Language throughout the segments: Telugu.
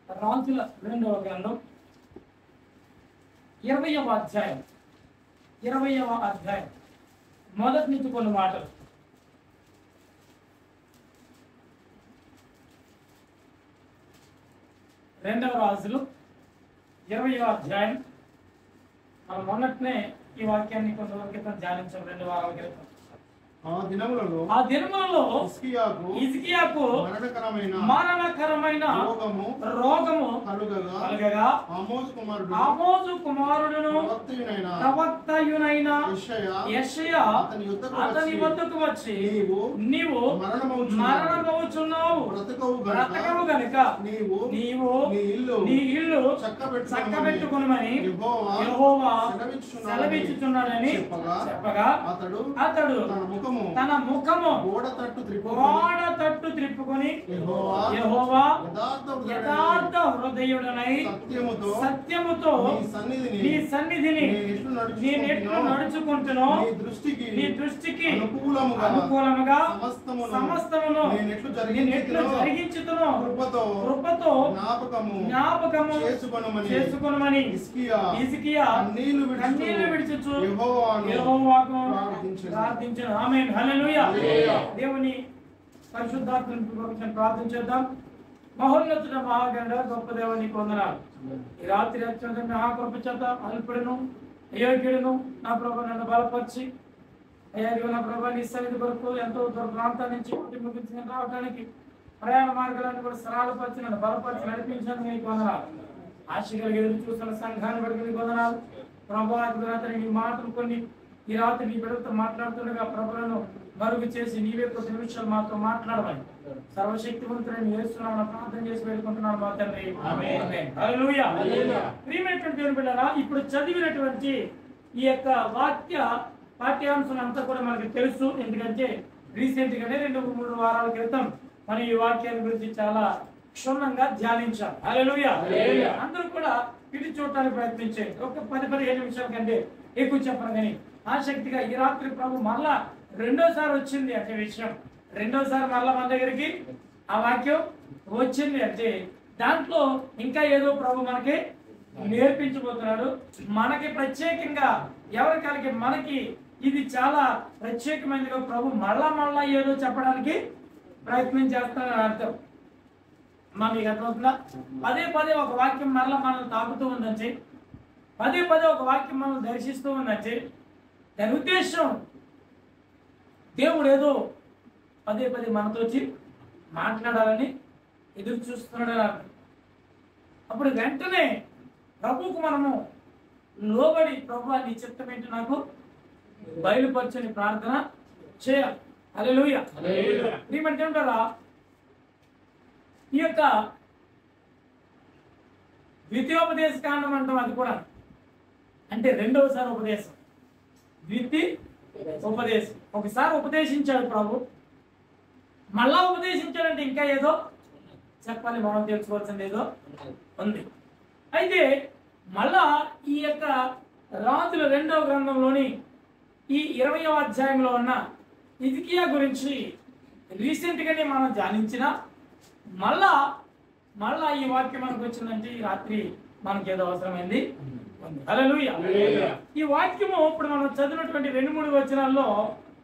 రాజుల 2వ గ్రంథం 20వ అధ్యాయం మొదటి నుంచి కొన్ని మాటలు. 2వ రాజులు 20వ అధ్యాయం. మనం మొన్నట్నే ఈ వాక్యాన్ని కొంత క్రితం ధ్యానించాం, 2 వారాల క్రితం. ఆ దినములలో హిజ్కియాకు మరణకరమైన రోగము కలుగగా ఆమోజు కుమారుడును ప్రవక్తయునైన యెషయా అతని వద్దకు వచ్చి, నీవు మరణమవుచున్నావు, బ్రతకవు గనుక నీవు నీ ఇల్లు చక్కబెట్టుకొనుమని యెహోవా సెలవిచ్చుచున్నాడని చెప్పగా అతడు తన ముఖము గోడ తట్టు త్రిప్పుకొని యెహోవా యథార్థ హృదయుడనై సత్యముతో నీ సన్నిధిని నేనెట్లు నడుచుకుంటునో, నీ దృష్టికి అనుకూలముగా సమస్తమును నేనెట్లు జరిగించుతునో కృపతో జ్ఞాపకము చేసుకొనుమని హిజ్కియా కన్నీళ్లు విడిచుచు యెహోవాకు ప్రార్థించెను. ఆమేన్, హల్లెలూయా. దేవుని పరిశుద్ధాత్మను ప్రార్థన చేద్దాం. మహోన్నతుడ మహాగణుడ గొప్ప దేవుని వందనాలు. ఈ రాత్రి అత్యంత మహాకృప చేత అల్పుడును అయోగ్యుడును నా ప్రభు నన్ను బలపరిచి, అయ్యా నా ప్రభు నీ సన్నిధి కొరకు ఎంతో దూర ప్రాంతాల నుంచి ముగించి రావడానికి ప్రయాణ మార్గాలను కూడా సరళపరిచి నన్ను బలపరిచి నడిపించాను. నీకు వందనాలు. ఆశగా ఎదురు చూస్తున్న సంఘాన్ని బట్టి నీకు వందనాలు. ప్రభు నీ మాటలు కొన్ని ఈ రాత్రి నీ బిడ్డలతో మాట్లాడుతుండగా ప్రభులను మరుగు చేసి నీవే కొద్ది నిమిషాలు మాతో మాట్లాడమని సర్వశక్తివంతుడైన యేసునామమున ప్రార్థన చేసి వేడుకుంటున్నాను మా తండ్రి. ఆమేన్, హల్లెలూయా. ప్రియమైనటువంటి దేవుని బిడ్డలారా, ఇప్పుడు చదివినటువంటి ఈ యొక్క పాఠ్యాంశం అంతా కూడా మనకు తెలుసు. ఎందుకంటే రీసెంట్ గానే 2-3 వారాల క్రితం మనం ఈ వాక్యాన్ని గురించి చాలా క్షుణ్ణంగా ధ్యానించాం. హల్లెలూయా. అందరూ కూడా ఇది చూడటానికి ప్రయత్నించండి. ఒక 10-15 నిమిషాల కంటే ఎక్కువ చెప్పను కానీ ఆసక్తిగా ఈ రాత్రి ప్రభు మరలా 2వసారి వచ్చింది అంటే విషయం, 2వసారి మరలా మన దగ్గరికి ఆ వాక్యం వచ్చింది అంటే దాంట్లో ఇంకా ఏదో ప్రభు మనకి నేర్పించబోతున్నాడు. మనకి ప్రత్యేకంగా ఎవరికాలకి మనకి ఇది చాలా ప్రత్యేకమైనదిగా ప్రభు మళ్ళా ఏదో చెప్పడానికి ప్రయత్నం చేస్తానని అర్థం. మీకు అర్థమవుతుందా? పదే ఒక వాక్యం మరలా మనల్ని తాకుతూ ఉందంటే, పదే ఒక వాక్యం మనల్ని దర్శిస్తూ ఉందంటే దాని ఉద్దేశం దేవుడు ఏదో పదే మనతో వచ్చి మాట్లాడాలని ఎదురు చూస్తున్నాడు. అప్పుడు వెంటనే ప్రభువుకు మనము లోబడి, ప్రభు నీ చిత్తం ఏంటి నాకు బయలుపరచని ప్రార్థన చేయాలి. హల్లెలూయా. ఏమంటే ఉంటారా, ఈ యొక్క ద్వితీయోపదేశ కాండం అంటాం. అది కూడా అంటే 2వసారి ఉపదేశం, ఉపదేశం. ఒకసారి ఉపదేశించాడు ప్రభు, మళ్ళా ఉపదేశించాడంటే ఇంకా ఏదో చెప్పాలి, మనం తెలుసుకోవాల్సింది ఏదో ఉంది. అయితే మళ్ళా ఈ యొక్క రాజుల 2వ గ్రంథంలోని ఈ 20వ అధ్యాయంలో ఉన్న హిజ్కియా గురించి రీసెంట్ గానే మనం ధ్యానించిన మళ్ళా ఈ వాక్యం మనకు వచ్చిందంటే ఈ రాత్రి మనకి ఏదో అవసరమైంది. హల్లెలూయా. ఈ వాక్యము ఇప్పుడు మనం చదివినటువంటి 2-3 వచనాల్లో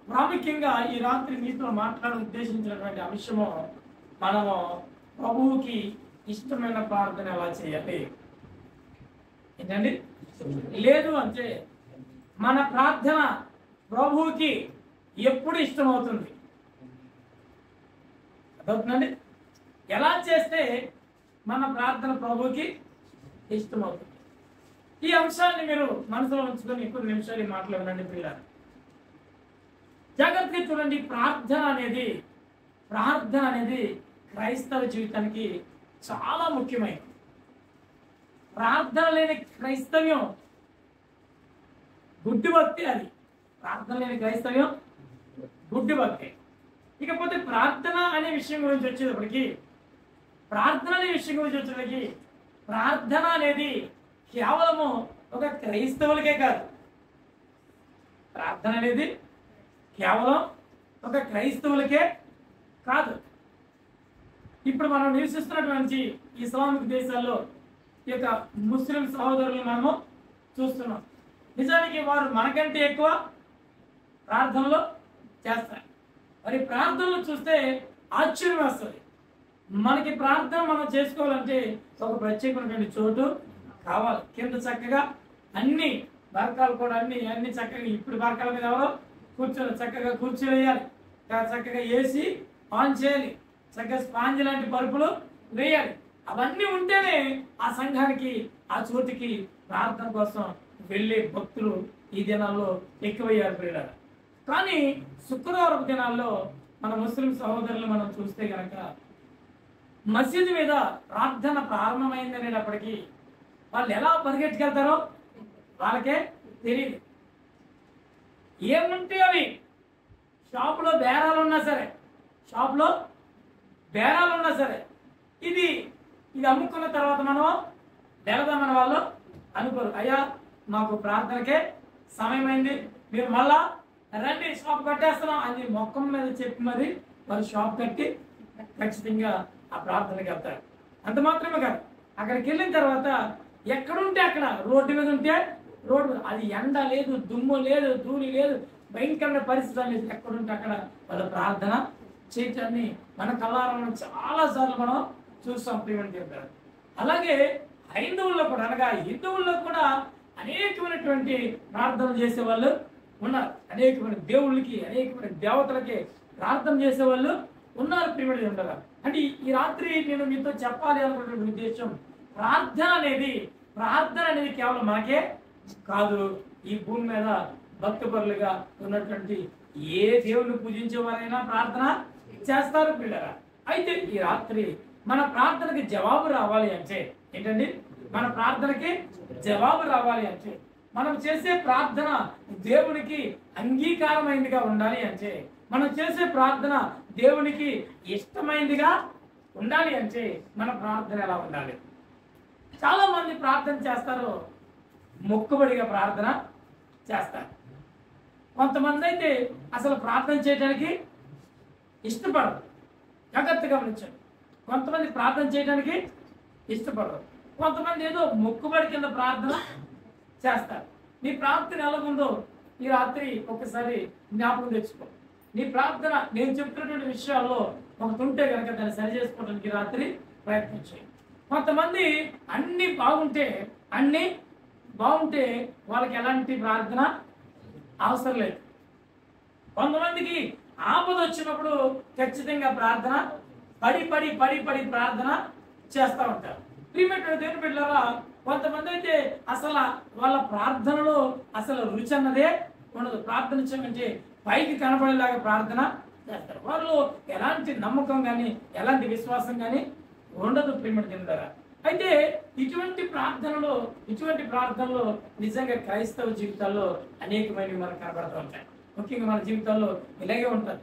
ప్రాముఖ్యంగా ఈ రాత్రి మీతో మాట్లాడ ఉద్దేశించినటువంటి అంశము, మనము ప్రభువుకి ఇష్టమైన ప్రార్థన ఎలా చేయాలి ఏంటండి. లేదు అంటే మన ప్రార్థన ప్రభువుకి ఎప్పుడు ఇష్టమవుతుంది అర్థవుతుందండి. ఎలా చేస్తే మన ప్రార్థన ప్రభువుకి ఇష్టమవుతుంది. ఈ అంశాన్ని మీరు మనసులో ఉంచుకొని కొన్ని నిమిషాలు మాట్లాడండి పిల్లలు. జాగ్రత్తగా చూడండి. ప్రార్థన అనేది క్రైస్తవ జీవితానికి చాలా ముఖ్యమైనది. ప్రార్థన లేని క్రైస్తవ్యం గుడ్డి భక్తి. అది ప్రార్థన లేని క్రైస్తవ్యం గుడ్డి భక్తి. ఇకపోతే ప్రార్థన అనే విషయం గురించి వచ్చేటప్పటికి ప్రార్థన అనేది కేవలము ఒక క్రైస్తవులకే కాదు. ప్రార్థన అనేది కేవలం ఒక క్రైస్తవులకే కాదు. ఇప్పుడు మనం నివసిస్తున్నటువంటి ఇస్లామిక్ దేశాల్లో ఈ యొక్క ముస్లిం సహోదరులు మనము చూస్తున్నాం. నిజానికి వారు మనకంటే ఎక్కువ ప్రార్థనలు చేస్తారు. మరి ప్రార్థనలు చూస్తే ఆశ్చర్యం వస్తుంది. మనకి ప్రార్థన మనం చేసుకోవాలంటే ఒక ప్రత్యేకమైనటువంటి చోటు కావాలి. కింద చక్కగా అన్ని బరకాలు కూడా అన్ని చక్కగా ఇప్పుడు బరకాల మీద ఎవరో కూర్చొని చక్కగా కూర్చోవేయాలి, చక్కగా ఏసీ ఆన్ చేయాలి, చక్కగా స్పాంజ్ లాంటి పరుపులు వేయాలి. అవన్నీ ఉంటేనే ఆ సంఘానికి ఆ చోటుకి ప్రార్థన కోసం వెళ్ళే భక్తులు ఈ దినాల్లో ఎక్కువయ్యారు పిల్లలు. కానీ శుక్రవారం దినాల్లో మన ముస్లిం సహోదరులు మనం చూస్తే కనుక మసీదు మీద ప్రార్థన ప్రారంభమైంది అనేటప్పటికీ వాళ్ళు ఎలా పరిగెట్టుకెళ్తారో వాళ్ళకే తెలియదు. ఏముంటే అవి షాపులో బేరాలు ఉన్నా సరే ఇది అమ్ముకున్న తర్వాత మనం వెళదామని వాళ్ళు అనుకోరు. అయ్యా మాకు ప్రార్థనకే సమయమైంది, మీరు మళ్ళా రండి షాప్ కట్టేస్తున్నాం అని మొక్కం మీద చెప్పి మరి వాళ్ళు షాప్ కట్టి ఖచ్చితంగా ఆ ప్రార్థనకి వెళ్తారు. అంత మాత్రమే కాదు, అక్కడికి వెళ్ళిన తర్వాత ఎక్కడుంటే అక్కడ రోడ్డు మీద ఉంటే రోడ్డు మీద అది ఎండ లేదు, దుమ్ము లేదు, ధూళి లేదు, భయంకరమైన పరిస్థితులు లేదు, ఎక్కడుంటే అక్కడ వాళ్ళ ప్రార్థన చేయటాన్ని మన కళ్ళారా చాలా సార్లు మనం చూస్తాం ప్రియమని చెప్పారు. అలాగే హైందవుల్లో కూడా అనగా హిందువుల్లో కూడా అనేకమైనటువంటి ప్రార్థనలు చేసే వాళ్ళు ఉన్నారు. అనేకమైన దేవుళ్ళకి అనేకమైన దేవతలకి ప్రార్థన చేసే వాళ్ళు ఉన్నారు ప్రియమని ఉంటారు. అంటే ఈ రాత్రి నేను మీతో చెప్పాలి అనుకున్న ఉద్దేశం ప్రార్థన అనేది కేవలం మనకే కాదు, ఈ భూమి మీద భక్తపరులుగా ఉన్నటువంటి ఏ దేవుని పూజించే వారైనా ప్రార్థన చేస్తారు పిల్లరా. అయితే ఈ రాత్రి మన ప్రార్థనకి జవాబు రావాలి అంటే ఏంటండి, మన ప్రార్థనకి జవాబు రావాలి అంటే మనం చేసే ప్రార్థన దేవునికి అంగీకారమైందిగా ఉండాలి అంటే మనం చేసే ప్రార్థన దేవునికి ఇష్టమైందిగా ఉండాలి అంటే మన ప్రార్థన ఎలా ఉండాలి? చాలా మంది ప్రార్థన చేస్తారు, మొక్కుబడిగా ప్రార్థన చేస్తారు. కొంతమంది అయితే అసలు ప్రార్థన చేయడానికి ఇష్టపడరు. జాగ్రత్తగా గమనించండి, కొంతమంది ప్రార్థన చేయడానికి ఇష్టపడరు. కొంతమంది ఏదో మొక్కుబడి కింద ప్రార్థన చేస్తారు. నీ ప్రార్థన ఎలాగుందో ఈ రాత్రి ఒకసారి జ్ఞాపకం తెచ్చుకో. నీ ప్రార్థన నేను చెప్తున్నటువంటి విషయాల్లో ఒకటి ఉంటే కనుక దాన్ని సరి చేసుకోవడానికి రాత్రి ప్రయత్నం చేయండి. కొంతమంది అన్ని బాగుంటే వాళ్ళకి ఎలాంటి ప్రార్థన అవసరం లేదు. కొంతమందికి ఆపద వచ్చినప్పుడు ఖచ్చితంగా ప్రార్థన పడి ప్రార్థన చేస్తూ ఉంటారు. ప్రియమైన దేవుని బిడ్డలారా, కొంతమంది అయితే అసలు వాళ్ళ ప్రార్థనలో అసలు రుచి అన్నదే ఉండదు. ప్రార్థన చేయమంటే పైకి కనపడేలాగా ప్రార్థన చేస్తారు. వాళ్ళు ఎలాంటి నమ్మకం కానీ ఎలాంటి విశ్వాసం కానీ ఉండదు ప్రియమైన దేవుని ద్వారా. అయితే ఇటువంటి ప్రార్థనలు నిజంగా క్రైస్తవ జీవితాల్లో అనేకమైనవి మనకు కనబడుతూ ఉంటాయి. ముఖ్యంగా మన జీవితాల్లో ఇలాగే ఉంటుంది.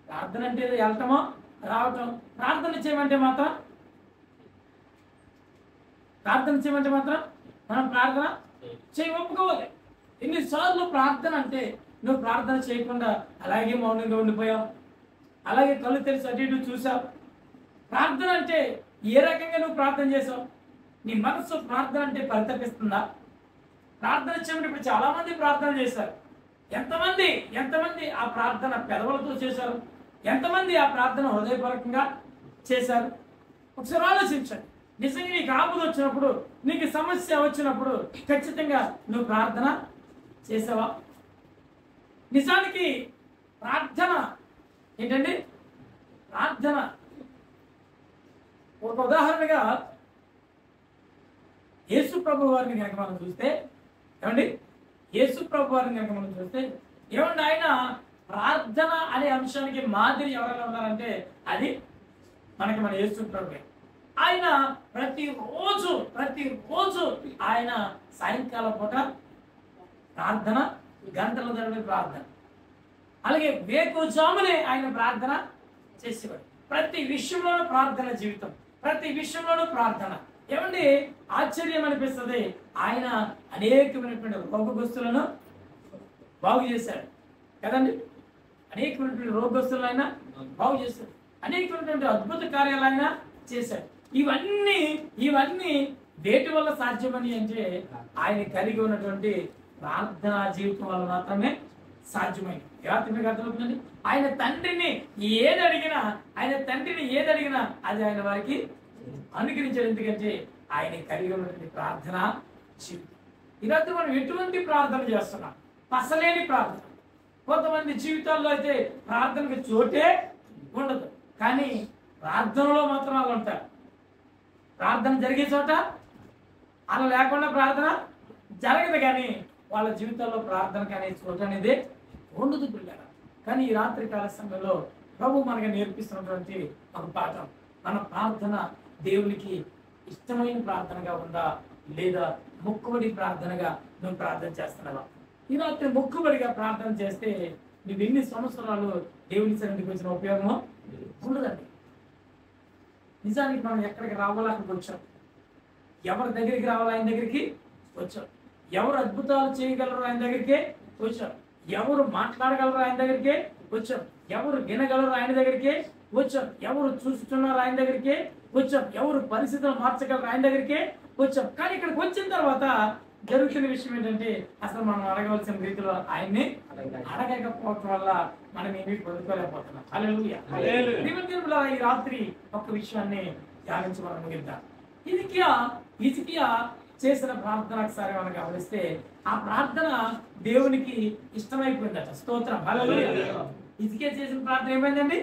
ప్రార్థన అంటే వెళ్ళటమో రావటం, ప్రార్థన చేయమంటే మాత్రం మనం ప్రార్థన ఒప్పుకోవాలి. ఎన్నిసార్లు ప్రార్థన అంటే నువ్వు ప్రార్థన చేయకుండా అలాగే మౌనంగా ఉండిపోయావు, అలాగే కళ్ళు తెరిచి అటు ఇటు చూసావు. ప్రార్థన అంటే ఏ రకంగా నువ్వు ప్రార్థన చేసావు? నీ మనసు ప్రార్థన అంటే పరితపిస్తుందా? ప్రార్థన చేయమని ఇప్పుడు చాలా మంది ప్రార్థన చేశారు. ఎంతమంది ఆ ప్రార్థన పెదవులతో చేశారు? ఎంతమంది ఆ ప్రార్థన హృదయపూర్వకంగా చేశారు? ఒకసారి ఆలోచించండి. నిజంగా నీకు ఆపద వచ్చినప్పుడు, నీకు సమస్య వచ్చినప్పుడు ఖచ్చితంగా నువ్వు ప్రార్థన చేసావా? నిజానికి ప్రార్థన ఏంటండి? ప్రార్థన ఒక ఉదాహరణగా యేసు ప్రభు వారిని కనుక మనం చూస్తే ఏమండి ఆయన ప్రార్థన అనే అంశానికి మాదిరి ఎవరైనా ఉన్నారంటే అది మన యేసు ప్రభు. ఆయన ప్రతిరోజు ఆయన సాయంకాలం పూట ప్రార్థన, గంటల తరబడి ప్రార్థన, అలాగే వేకువజామునే ఆయన ప్రార్థన చేసేవాడు. ప్రతి విషయంలోనూ ప్రార్థన జీవితం, ప్రతి విషయంలోనూ ప్రార్థన. ఏమండి ఆశ్చర్యం అనిపిస్తుంది. ఆయన అనేకమైనటువంటి రోగగ్రస్తులను బాగు చేశాడు కదండి. అనేకమైనటువంటి రోగగ్రస్తులను ఆయన బాగు చేశాడు. అనేకమైనటువంటి అద్భుత కార్యాలు ఆయన చేశాడు. ఇవన్నీ వేటి వల్ల సాధ్యమని అంటే ఆయన కలిగి ఉన్నటువంటి ప్రార్థనా జీవితం వల్ల మాత్రమే సాధ్యమైంది. ఎలా మీకు అర్థమవుతుందండి? ఆయన తండ్రిని ఏది అడిగినా అది ఆయన వారికి అనుగ్రహించాడు. ఎందుకంటే ఆయన కలిగి ఉన్నటువంటి ప్రార్థన జీవితం. ఈరోజు మనం ఎటువంటి ప్రార్థన చేస్తున్నాం? పసలేని ప్రార్థన. కొంతమంది జీవితాల్లో అయితే ప్రార్థనకు చోటే ఉండదు, కానీ ప్రార్థనలో మాత్రం అలా ఉంటారు. ప్రార్థన జరిగే చోట అలా లేకుండా ప్రార్థన జరగదు, కానీ వాళ్ళ జీవితాల్లో ప్రార్థనకు అనే చోట అనేది ఉండదు పిల్లల. కానీ ఈ రాత్రి కాల సమయంలో ప్రభు మనకు నేర్పిస్తున్నటువంటి ఒక పాఠం, మన ప్రార్థన దేవునికి ఇష్టమైన ప్రార్థనగా ఉందా లేదా మొక్కుబడి ప్రార్థనగా నువ్వు ప్రార్థన చేస్తున్నావా? ఈ రాత్రి మొక్కుబడిగా ప్రార్థన చేస్తే నువ్వు ఎన్ని సంవత్సరాలు దేవుని సన్నిధికి వచ్చిన ఉపయోగమో ఉండదండి. నిజానికి మనం ఎక్కడికి రావాలో అక్కడికి వచ్చాం. ఎవరి దగ్గరికి రావాలో ఆయన దగ్గరికి వచ్చాం. ఎవరు అద్భుతాలు చేయగలరో ఆయన దగ్గరికే వచ్చాం. ఎవరు మాట్లాడగలరో ఆయన దగ్గరికే వచ్చాం. ఎవరు వినగలరో ఆయన దగ్గరికే వచ్చాం. ఎవరు చూస్తున్నారో ఆయన దగ్గరికే వచ్చాం. ఎవరు పరిస్థితులు మార్చగలరో ఆయన దగ్గరికే వచ్చాం. కానీ ఇక్కడికి వచ్చిన తర్వాత జరుగుతున్న విషయం ఏంటంటే అసలు మనం అడగవలసిన రీతిలో ఆయన్ని అడగకపోవటం వల్ల మనం ఏమీ పొందుకోలేకపోతున్నాం. హల్లెలూయా. ఈ రాత్రి ఒక విషయాన్ని ధ్యానించి మనం ముగిద్దాం. హిజ్కియా చేసిన ప్రార్థన ఒకసారి మనం గమనిస్తే ఆ ప్రార్థన దేవునికి ఇష్టమైపోయిందట. స్తోత్రం. హల్లెలూయా. హిజ్కియా చేసిన ప్రార్థన ఏమైందండి?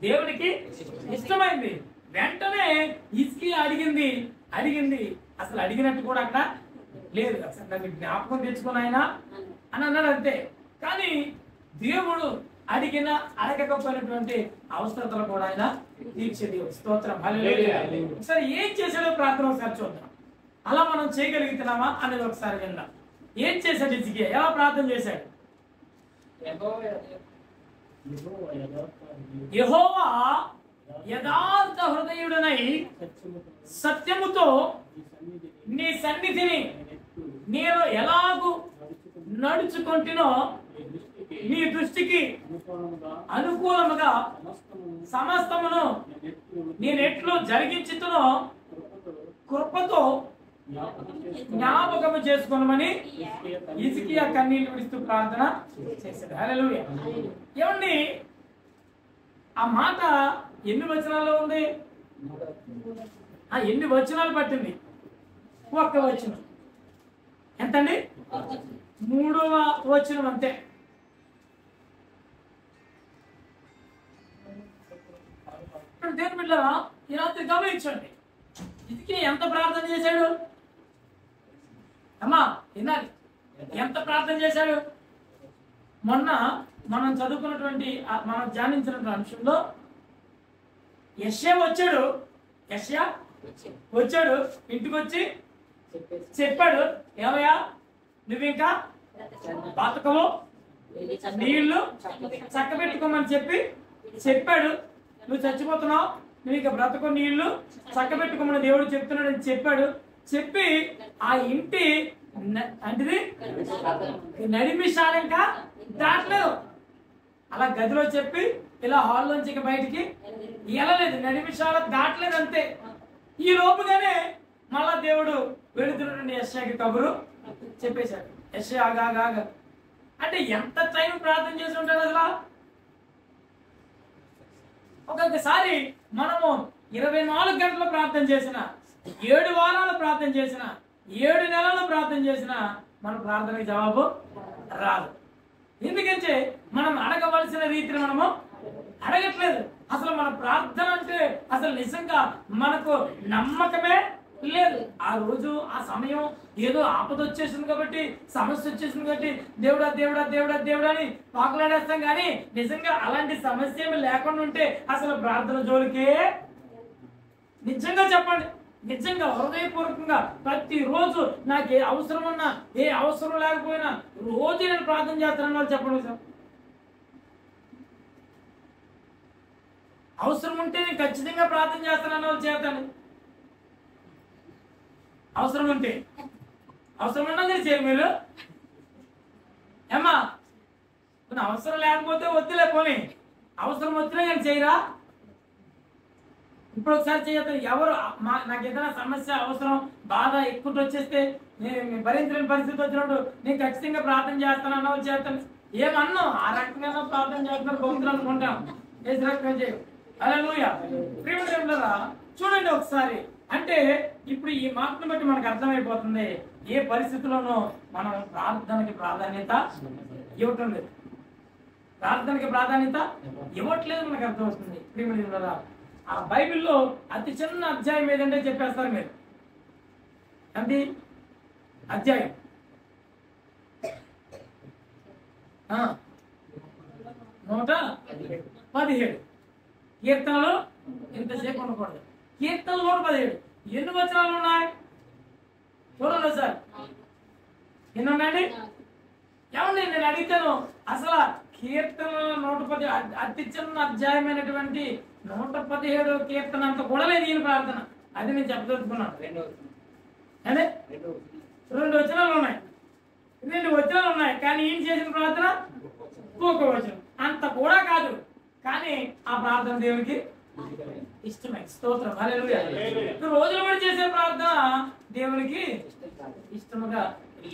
దేవునికి ఇష్టమైంది. వెంటనే హిజ్కియా అడిగింది అసలు అడిగినట్టు కూడా అక్కడ లేదు. అసలు నన్ను జ్ఞాపకం తెచ్చుకుని ఆయన అని అన్నాడు అంతే. కానీ దేవుడు అడగకపోయినటువంటి అవసరతలు కూడా ఆయన తీర్చేది. స్తోత్రం. హల్లెలూయా. ఒకసారి ఏం చేశాడో ప్రార్థన ఒకసారి చూద్దాం. అలా మనం చేయగలుగుతున్నామా అనేది ఒకసారి విందాం. ఏం చేశాడు హిజ్కియా? ఎలా ప్రార్థన చేశాడు? యెహోవా యథార్థ హృదయుడనై సత్యముతో నీ సన్నిధిని నేను ఎలాగూ నడుచుకుంటునో నీ దృష్టికి అనుకూలముగా సమస్తమును నేనెట్లు జరిగించుతునో కృపతో జ్ఞాపకము చేసుకోమని హిజ్కియా కన్నీళ్లు విడుస్తూ ప్రార్థన చేశాడు. హల్లెలూయా. ఏమండి, ఆ మాట ఎన్ని వచనాల్లో ఉంది? ఎన్ని వచనాలు పట్టింది? ఒక్క వచనం. ఎంతండి? 3వ వచనం అంతే. దేవుని బిడ్డలారా, ఈ రాత్రి గమనించండి, హిజ్కియా ఎంత ప్రార్థన చేశాడు? అమ్మా వినాలి, ఎంత ప్రార్థన చేశాడు? మొన్న మనం చదువుకున్నటువంటి మనం ధ్యానించినటువంటి అంశంలో యెషయా వచ్చాడు, ఇంటికి వచ్చి చెప్పాడు, ఏమయ్యా నువ్వు ఇంకా బతకవు, నీళ్లు చక్కబెట్టుకోమని చెప్పాడు. నువ్వు చచ్చిపోతున్నావు, నువ్వు ఇంకా బ్రతకు, నీళ్లు చక్కబెట్టుకోమని దేవుడు చెప్తున్నాడు అని చెప్పి ఆ ఇంటి అంటే నడిమిషాలు ఇంకా దాటలేదు. అలా గదిలో చెప్పి ఇలా హాల్లోంచి ఇక బయటికి వెళ్ళలేదు, నడిమిషాలు దాటలేదు అంతే. ఈ లోపుగానే మళ్ళా దేవుడు వెళుతున్నటువంటి యెషయాకి కబురు చెప్పేశాడు. యెషయా ఆగా అంటే ఎంత టైం ప్రార్థన చేసి ఉంటాడు అసలు? ఒక్కొక్కసారి మనము 24 గంటలు ప్రార్థన చేసిన, 7 వారాలు ప్రార్థన చేసిన, 7 నెలలు ప్రార్థన చేసిన మన ప్రార్థనకి జవాబు రాదు. ఎందుకంటే మనం అడగవలసిన రీతిని మనము అడగట్లేదు. అసలు మన ప్రార్థన అంటే అసలు నిజంగా మనకు నమ్మకమే లేదు. ఆ రోజు ఆ సమయం ఏదో ఆపద వచ్చేసింది కాబట్టి, సమస్య వచ్చేసింది కాబట్టి దేవుడా దేవుడా దేవుడా దేవుడా అని పాకులాడేస్తాం. కానీ నిజంగా అలాంటి సమస్య ఏమి లేకుండా ఉంటే అసలు ప్రార్థన జోలికే నిజంగా చెప్పండి, నిజంగా హృదయపూర్వకంగా ప్రతిరోజు నాకు ఏ అవసరం ఉన్నా ఏ అవసరం లేకపోయినా రోజు నేను ప్రార్థన చేస్తానని వాళ్ళు చెప్పండి సార్. అవసరం ఉంటే నేను ఖచ్చితంగా ప్రార్థన చేస్తానని వాళ్ళు చేస్తాను. అవసరం ఉంటే అవసరం ఉన్నా చేయరు మీరు. ఏమ్మా అవసరం లేకపోతే వద్దులే పోనీ, అవసరం వచ్చినా కానీ చేయరా? ఇప్పుడు ఒకసారి చేయొద్దు. ఎవరు నాకు ఏదైనా సమస్య అవసరం బాధ ఎక్కువ వచ్చేస్తే నేను భరించలేని పరిస్థితి వచ్చినప్పుడు నేను ఖచ్చితంగా ప్రార్థన చేస్తాను అన్న చేస్తాను ఏమన్నా ఆ రకంగా ప్రార్థన చేస్తున్నారు భక్తులు అనుకుంటాం. ఏ రకంగా చేయవు. హల్లెలూయా. ప్రియమైనరా చూడండి ఒకసారి. అంటే ఇప్పుడు ఈ మాటను బట్టి మనకు అర్థమైపోతుంది ఏ పరిస్థితుల్లోనూ మనం ప్రార్థనకి ప్రాధాన్యత ఇవ్వటం లేదు. ప్రార్థనకి ప్రాధాన్యత ఇవ్వట్లేదు మనకు అర్థమవుతుంది. ప్రియమైనరా ఆ బైబిల్లో అతి చిన్న అధ్యాయం ఏదంటే చెప్పేస్తారు మీరు. అది అధ్యాయం 117 కీర్తనలు ఇంతసేపు ఉండకూడదు. కీర్తనలు 117 ఎన్ని వచనాలు ఉన్నాయి చూడండి సార్. ఎన్ని ఉన్నాయండి? ఏమండి నేను అడిగితాను అసలు కీర్తనలు 117 అతి చిన్న అధ్యాయమైనటువంటి 117 కీర్తన అంత కూడా లేదు ఈయన ప్రార్థన. అది నేను చెప్పదలుచుకున్నాను. అదే 2 వచనాలు ఉన్నాయి, 2 వచనాలు ఉన్నాయి. కానీ ఈయన చేసిన ప్రార్థన ఒక వచనం అంత కూడా కాదు. కానీ ఆ ప్రార్థన దేవునికి ఇష్టమే. స్తోత్రం. హల్లెలూయా. రోజులు కూడా చేసే ప్రార్థన దేవునికి ఇష్టముగా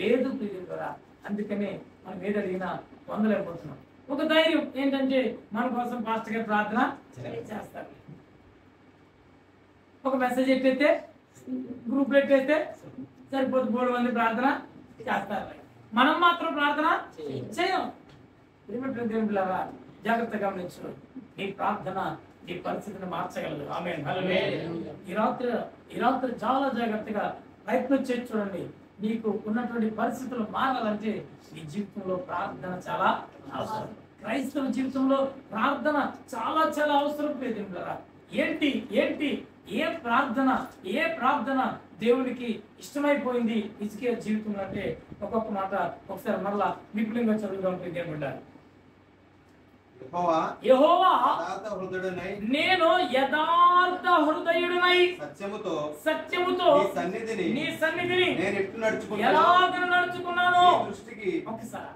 లేదు ప్రియులారా. అందుకని మనం ఏది అడిగినా పొందలేకపోతున్నాం. ఒక ధైర్యం ఏంటంటే మన కోసం పాస్టర్ గారు ప్రార్థన చేస్తారు. ఒక మెసేజ్ ఎట్టేస్తే గ్రూప్ పెట్టేస్తే సరిపోతుంది. 3 మంది ప్రార్థన చేస్తారు. మనం మాత్రం ప్రార్థన చేయం. దేవులారా జాగ్రత్తగా గమనించు. నీ ప్రార్థన నీ పరిస్థితిని మార్చగలదు. ఆమేన్. హల్లెలూయా. ఈ రాత్రి చాలా జాగ్రత్తగా ప్రయత్నం చేసి చూడండి. నీకు ఉన్నటువంటి పరిస్థితులు మారాలంటే నీ జీవితంలో ప్రార్థన చాలా అవసరం. క్రైస్తవ జీవితంలో ప్రార్థన చాలా చాలా అవసరం. దేవులారా ఏంటి ఏ ప్రార్థన దేవునికి ఇష్టమైపోయింది హిజ్కియా జీవితంలో అంటే ఒక్కొక్క మాట ఒకసారి మరలా విపులంగా చదువుదాం. దేవుడారు యెహోవా నేను యథార్థ హృదయుడినై సత్యముతో నీ సన్నిధిని ఎలాగ నడుచుకున్నాను. ఒకసారి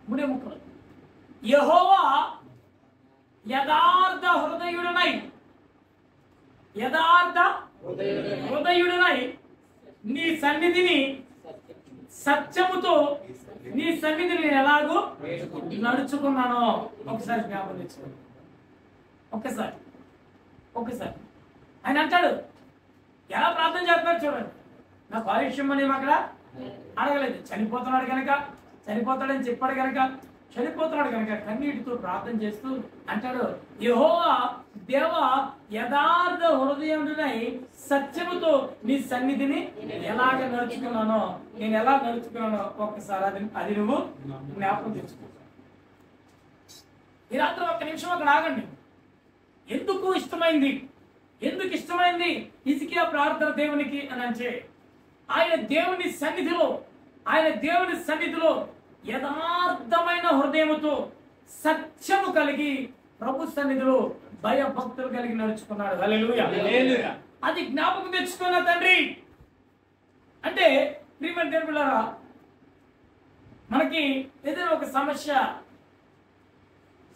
3 ముక్కలు. యెహోవా యథార్థ హృదయుడినై నీ సన్నిధిని సత్యముతో నీ సన్నిధిని నేను ఎలాగో నడుచుకున్నాను. ఒకసారి జ్ఞాపకం తెచ్చుకోండి. ఒక్కసారి ఆయన అంటాడు ఎలా ప్రార్థన చేస్తున్నాడు చూడండి. నాకు ఆయుష్యం అని అక్కడ అడగలేదు. చనిపోతాడని చెప్పాడు కనుక చనిపోతున్నాడు కనుక కన్నీటితో ప్రార్థన చేస్తూ అంటాడు యెహోవా దేవా యథార్థ హృదయుడినై సత్యముతో నీ సన్నిధిని ఎలాగ నడుచుకున్నానో నేను ఎలా నడుచుకున్నానో ఒక్కసారి అది నువ్వు జ్ఞాపకం తెచ్చుకో. ఈ రాత్రి ఒక్క నిమిషం అక్కడ ఆగండి. ఎందుకు ఇష్టమైంది హిజ్కియా ప్రార్థన దేవునికి అని అంటే ఆయన దేవుని సన్నిధిలో యథార్థమైన హృదయముతో సత్యము కలిగి ప్రభు సన్నిధిలో భయభక్తులు కలిగి నడుచుకున్నాడు. హల్లెలూయా. అది జ్ఞాపకం తెచ్చుకున్న తండ్రి అంటే ప్రియమైన దేవులారా మనకి ఏదైనా ఒక సమస్య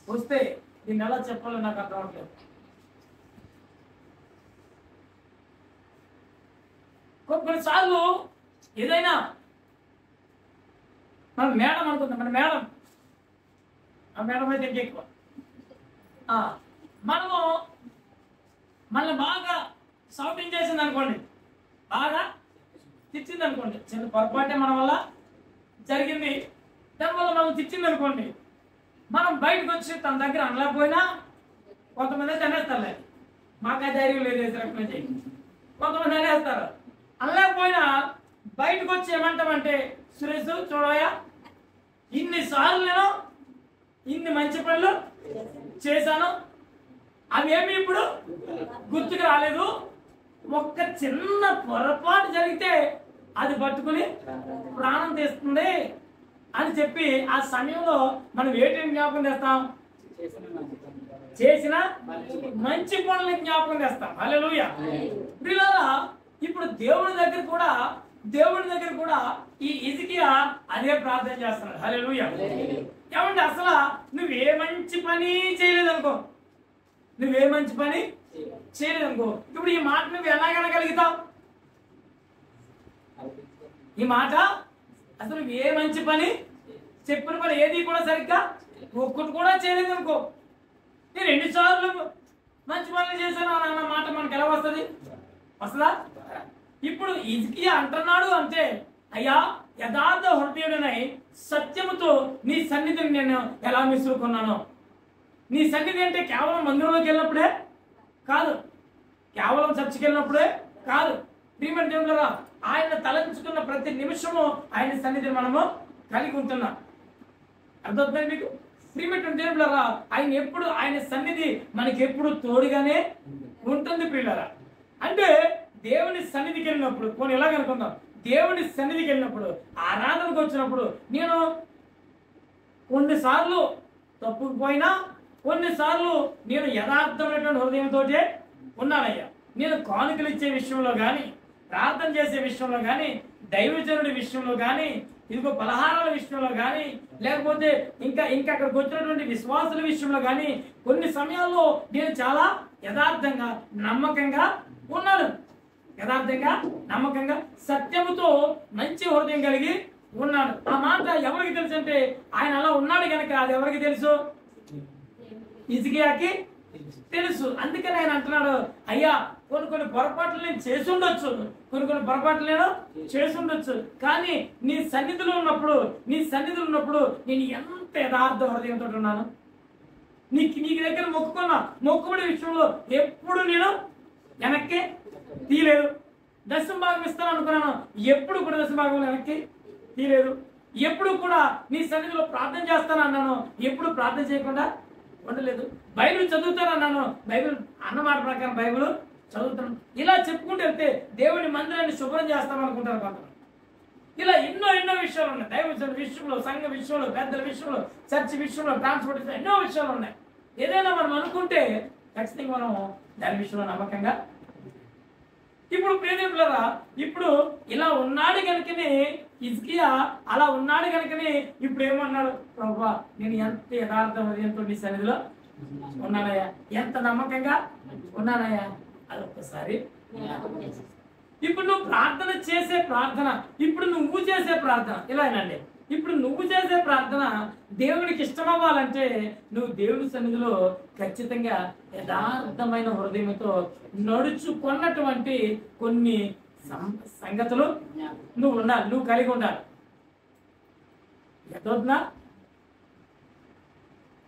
వస్తే దీన్ని ఎలా చెప్పాలో నాకు అర్థం అవట్లేదు. కొన్నిసార్లు ఏదైనా మన మేడం అనుకుందాం. ఆ మేడం అయితే ఇంకెక్కువ మనము మనల్ని బాగా షౌటింగ్ చేసింది అనుకోండి, బాగా తిట్టింది అనుకోండి, చిన్న పొరపాటే మన వల్ల జరిగింది, దానివల్ల మనం తిట్టింది అనుకోండి, మనం బయటకు వచ్చి తన దగ్గర అనలేకపోయినా కొంతమంది అయితే అనేస్తారులే. మాకు ఆ ధైర్యం లేదు రకమే చేయి. కొంతమంది అనేస్తారు. అనలేకపోయినా బయటకు వచ్చి ఏమంటామంటే సురేష్ చూడవయ్యా ఇన్నిసార్లు నేను ఇన్ని మంచి పనులు చేశాను, అవేమి ఇప్పుడు గుర్తుకు రాలేదు. ఒక్క చిన్న పొరపాటు జరిగితే అది పట్టుకుని ప్రాణం తీస్తుంది అని చెప్పి ఆ సమయంలో మనం ఏంటి జ్ఞాపకం చేస్తాం? చేసిన మంచి పనులని జ్ఞాపకం చేస్తాం. హల్లెలూయా. ప్రియులారా ఇప్పుడు దేవుడి దగ్గర కూడా ఈ హిజ్కియా అదే ప్రార్థన చేస్తున్నాడు. హల్లెలూయా. ఏమంటే అసలు నువ్వే మంచి పని చేయలేదు అనుకో, చేయలేదు అనుకో, ఇప్పుడు ఈ మాట నువ్వు ఎలాగనగలుగుతావు? ఈ మాట అసలు ఏ మంచి పని చెప్పిన పని ఏది కూడా సరిగ్గా ఒక్కటి కూడా చేయలేదు అనుకో. నేను ఎన్నిసార్లు మంచి పనులు చేశాను అన్న మాట మనకు ఎలా వస్తుంది? వస్తుందా? ఇప్పుడు హిజ్కియా అంటున్నాడు అంటే, అయ్యా యథార్థ హృదయుడనై సత్యముతో నీ సన్నిధిని నేను ఎలా మిసురుకున్నాను. నీ సన్నిధి అంటే కేవలం మందిరంలోకి వెళ్ళినప్పుడే కాదు, కేవలం చర్చికి వెళ్ళినప్పుడే కాదు. ప్రియమైన దేవులారా, ఆయన తలంచుకున్న ప్రతి నిమిషము ఆయన సన్నిధిని మనము కలిగి ఉంటున్నాం. అర్థమవుతుంది మీకు? ప్రియమైన దేవులారా, ఆయన సన్నిధి మనకి ఎప్పుడు తోడుగానే ఉంటుంది ప్రియులారా. అంటే దేవుని సన్నిధికి వెళ్ళినప్పుడు కొన్ని ఎలాగనుకుందాం, దేవుని సన్నిధికి వెళ్ళినప్పుడు ఆరాధనకు వచ్చినప్పుడు నేను కొన్నిసార్లు తప్పుకుపోయినా, కొన్నిసార్లు నేను యథార్థమైనటువంటి హృదయంతో ఉన్నానయ్యా. నేను కానుకలు ఇచ్చే విషయంలో కానీ, ప్రార్థన చేసే విషయంలో కానీ, దైవజనుడి విషయంలో కానీ, ఇదిగో పలహారాల విషయంలో కానీ, లేకపోతే ఇంకా అక్కడికి వచ్చినటువంటి విశ్వాసుల విషయంలో కానీ కొన్ని సమయాల్లో నేను చాలా యథార్థంగా నమ్మకంగా ఉన్నాను. యథార్థంగా నమ్మకంగా సత్యముతో మంచి హృదయం కలిగి ఉన్నాడు. ఆ మాట ఎవరికి తెలుసు అంటే ఆయన అలా ఉన్నాడు కనుక అది ఎవరికి తెలుసు? హిజ్కియాకి తెలుసు. అందుకని ఆయన అంటున్నాడు, అయ్యా కొన్ని పొరపాట్లు నేను చేసి ఉండొచ్చు, కొన్ని పొరపాట్లు నేను చేసి ఉండొచ్చు, కానీ నీ సన్నిధిలో ఉన్నప్పుడు నేను ఎంత యథార్థ హృదయంతో ఉన్నాను. నీకు దగ్గర మొక్కుబడి విషయంలో ఎప్పుడు నేను వెనక్కి తీయలేదు. దశమ భాగం ఇస్తాను అనుకున్నాను, ఎప్పుడు కూడా దశమ భాగం వెనక్కి తీయలేదు. ఎప్పుడు కూడా నీ సన్నిధిలో ప్రార్థన చేస్తాను అన్నాను, ఎప్పుడు ప్రార్థన చేయకుండా ఉండలేదు. బైబిల్ చదువుతానన్నాను, బైబిల్ అన్నమాట ప్రకారం బైబిల్ చదువుతాను. ఇలా చెప్పుకుంటూ వెళ్తే దేవుని మందిరాన్ని శుభ్రం చేస్తామనుకుంటారు కొంతమంది. ఇలా ఎన్నో విషయాలు ఉన్నాయి. దైవ విషయంలో, సంఘ విషయంలో, పెద్దల విషయంలో, చర్చి విషయంలో, ట్రాన్స్పోర్టేషన్ ఎన్నో విషయాలు ఉన్నాయి. ఏదైనా మనం అనుకుంటే ఖచ్చితంగా మనం దాని విషయంలో నమ్మకంగా. ఇప్పుడు ప్రియదేవులారా, ఇప్పుడు ఇలా ఉన్నాడు కనుకనే హిజ్కియా అలా ఉన్నాడు కనుకనే ఇప్పుడు ఏమన్నాడు, ప్రభువా నేను ఎంత యథార్థ హృదయంతో నీ సన్నిధిలో ఉన్నానయ్యా, ఎంత నమ్మకంగా ఉన్నానయ్యా. అదొక్కసారి ఇప్పుడు నువ్వు ప్రార్థన చేసే ప్రార్థన, ఇప్పుడు నువ్వు చేసే ప్రార్థన ఇలానండి. ఇప్పుడు నువ్వు చేసే ప్రార్థన దేవునికి ఇష్టమవ్వాలంటే నువ్వు దేవుని సన్నిధిలో ఖచ్చితంగా యథార్థమైన హృదయంతో నడుచుకున్నటువంటి కొన్ని సంగతులు నువ్వు ఉండాలి, నువ్వు కలిగి ఉండాలి. యథోజ్ఞ